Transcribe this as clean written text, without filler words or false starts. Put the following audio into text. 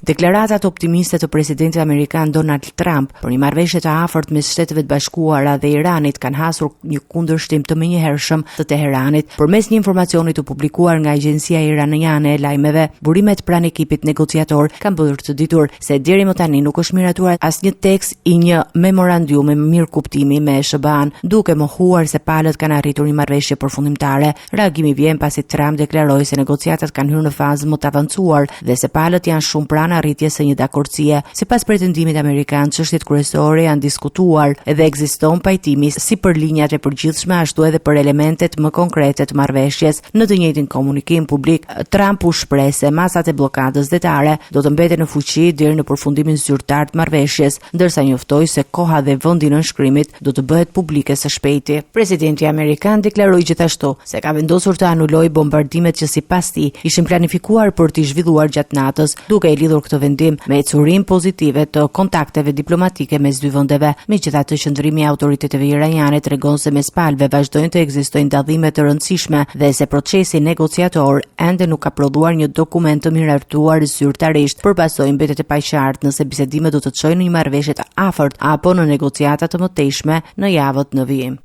Deklaratat optimiste të presidentit amerikan Donald Trump për një marrëveshje të afërt mes Shteteve të Bashkuara dhe Iranit kanë hasur një kundërshtim të menjëhershëm të Teheranit. Përmes një informacioni të publikuar nga agjencia iraniane e lajmeve, burimet pranë ekipit negociator kanë bërë të ditur se deri më tani nuk është miratuar asnjë tekst i një memorandumi me mirëkuptimi me SBA-n, duke mohuar se palët kanë arritur një marrëveshje përfundimtare. Reagimi vjen pasi Trump deklaroi se negociatat kanë hyrë në fazë më të avancuar dhe se palët janë shumë pranë arritjes së një dakordësie. Sipas pretendimit amerikan, çështjet kryesore janë diskutuar dhe ekziston pajtimi si për linjat e përgjithshme ashtu edhe për elementet më konkrete të marrëveshjes. Në të njëjtin komunikim publik, Trump u shpreh se masat e bllokadës detare do të mbeten në fuqi deri në përfundimin zyrtar të marrëveshjes, ndërsa njoftoi se koha dhe vendi i nënshkrimit do të bëhet publike së shpejti. Presidenti amerikan deklaroi gjithashtu se ka vendosur të anulojë bombardimet që sipas tij ishin planifikuar për të zhvilluar gjatë natës, duke i lidhur këtë vendim me ecurim pozitive të kontakteve diplomatike mes dy vendeve. Megjithatë, qëndrimi i autoriteteve iraniane tregon se mes palëve vazhdojnë të ekzistojnë dallime të rëndësishme dhe se procesi negociator ende nuk ka prodhuar një dokument të miratuar zyrtarisht. Përpasoj mbetet e paqartë nëse bisedimet do të çojnë në një marrëveshje të afërt apo në negociata të mëtejshme në javët në vijim.